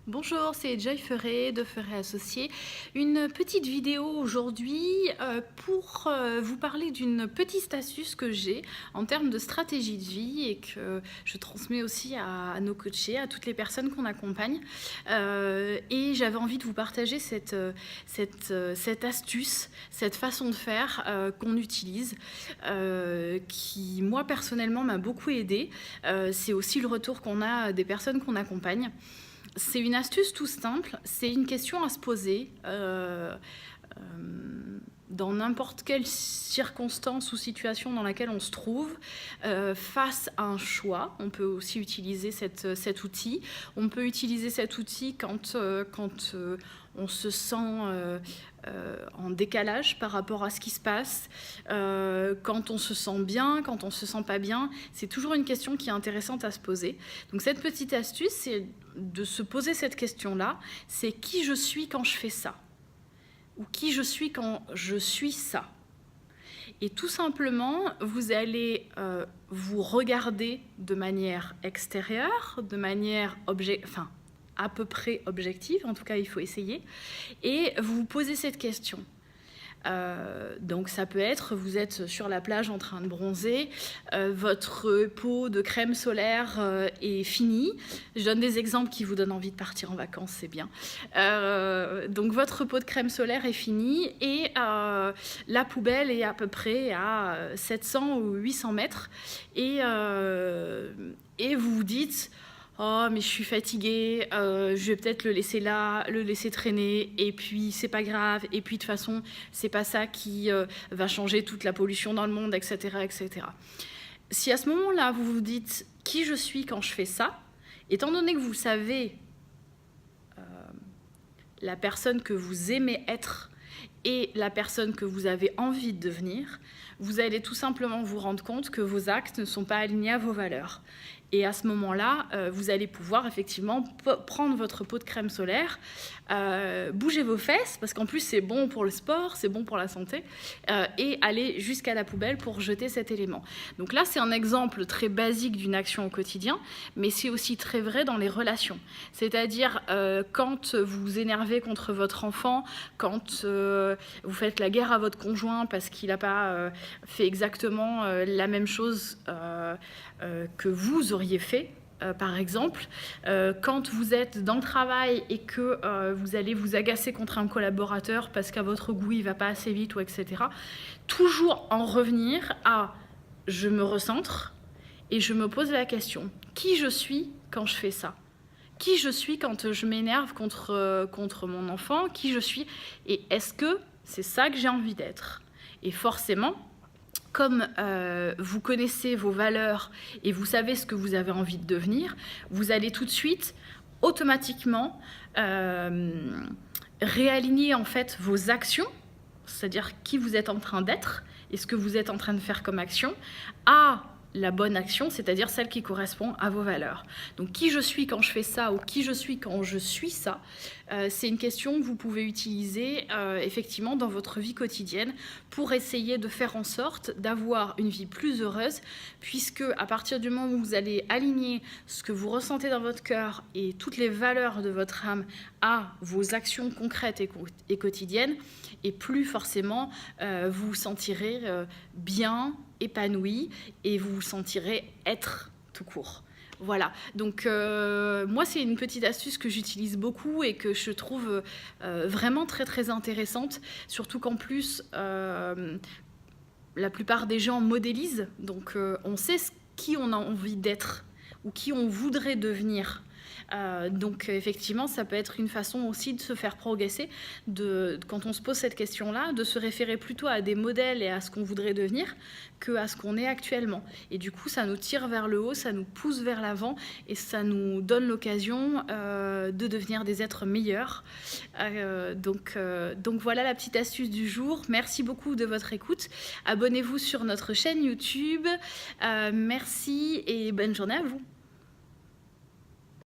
Bonjour, c'est Joy Ferré de Ferré Associés. Une petite vidéo aujourd'hui pour vous parler d'une petite astuce que j'ai en termes de stratégie de vie et que je transmets aussi à nos coachés, à toutes les personnes qu'on accompagne. Et j'avais envie de vous partager cette astuce, cette façon de faire qu'on utilise, qui moi personnellement m'a beaucoup aidée. C'est aussi le retour qu'on a des personnes qu'on accompagne. C'est une astuce tout simple, c'est une question à se poser dans n'importe quelle circonstance ou situation dans laquelle on se trouve, face à un choix. On peut aussi utiliser cet outil. On peut utiliser cet outil quand on se sent en décalage par rapport à ce qui se passe, quand on se sent bien, quand on se sent pas bien. C'est toujours une question qui est intéressante à se poser. Donc cette petite astuce, c'est de se poser cette question-là, c'est qui je suis quand je fais ça, ou qui je suis quand je suis ça. Et tout simplement, vous allez vous regarder de manière extérieure, de manière à peu près objective, en tout cas il faut essayer, et vous vous posez cette question. Donc ça peut être, vous êtes sur la plage en train de bronzer, votre pot de crème solaire est fini. Je donne des exemples qui vous donnent envie de partir en vacances, c'est bien. Donc votre pot de crème solaire est fini et la poubelle est à peu près à 700 ou 800 mètres et vous vous dites: oh mais je suis fatiguée, je vais peut-être le laisser là, le laisser traîner, et puis c'est pas grave, et puis de toute façon c'est pas ça qui va changer toute la pollution dans le monde, etc., etc. Si à ce moment-là vous vous dites qui je suis quand je fais ça, étant donné que vous savez la personne que vous aimez être et la personne que vous avez envie de devenir, vous allez tout simplement vous rendre compte que vos actes ne sont pas alignés à vos valeurs. Et à ce moment-là, vous allez pouvoir effectivement prendre votre pot de crème solaire, bouger vos fesses, parce qu'en plus c'est bon pour le sport, c'est bon pour la santé, et aller jusqu'à la poubelle pour jeter cet élément. Donc là, c'est un exemple très basique d'une action au quotidien, mais c'est aussi très vrai dans les relations. C'est-à-dire quand vous vous énervez contre votre enfant, quand vous faites la guerre à votre conjoint parce qu'il n'a pas fait exactement la même chose que vous auriez fait, par exemple, quand vous êtes dans le travail et que vous allez vous agacer contre un collaborateur parce qu'à votre goût il ne va pas assez vite, ou etc. Toujours en revenir à « je me recentre » et je me pose la question « qui je suis quand je fais ça ?» Qui je suis quand je m'énerve contre mon enfant? Qui je suis? Et est-ce que c'est ça que j'ai envie d'être? Et forcément, comme vous connaissez vos valeurs et vous savez ce que vous avez envie de devenir, vous allez tout de suite, automatiquement, réaligner en fait vos actions, c'est-à-dire qui vous êtes en train d'être et ce que vous êtes en train de faire comme action, à la bonne action, c'est-à-dire celle qui correspond à vos valeurs. Donc qui je suis quand je fais ça ou qui je suis quand je suis ça, c'est une question que vous pouvez utiliser effectivement dans votre vie quotidienne pour essayer de faire en sorte d'avoir une vie plus heureuse, puisque à partir du moment où vous allez aligner ce que vous ressentez dans votre cœur et toutes les valeurs de votre âme à vos actions concrètes et quotidiennes, et plus forcément vous vous sentirez bien, épanoui, et vous vous sentirez être tout court. Voilà, donc moi c'est une petite astuce que j'utilise beaucoup et que je trouve vraiment très très intéressante, surtout qu'en plus la plupart des gens modélisent, donc on sait qui on a envie d'être ou qui on voudrait devenir. Donc effectivement, ça peut être une façon aussi de se faire progresser, quand on se pose cette question-là, de se référer plutôt à des modèles et à ce qu'on voudrait devenir qu'à ce qu'on est actuellement. Et du coup, ça nous tire vers le haut, ça nous pousse vers l'avant et ça nous donne l'occasion de devenir des êtres meilleurs. Donc voilà la petite astuce du jour. Merci beaucoup de votre écoute. Abonnez-vous sur notre chaîne YouTube. Merci et bonne journée à vous.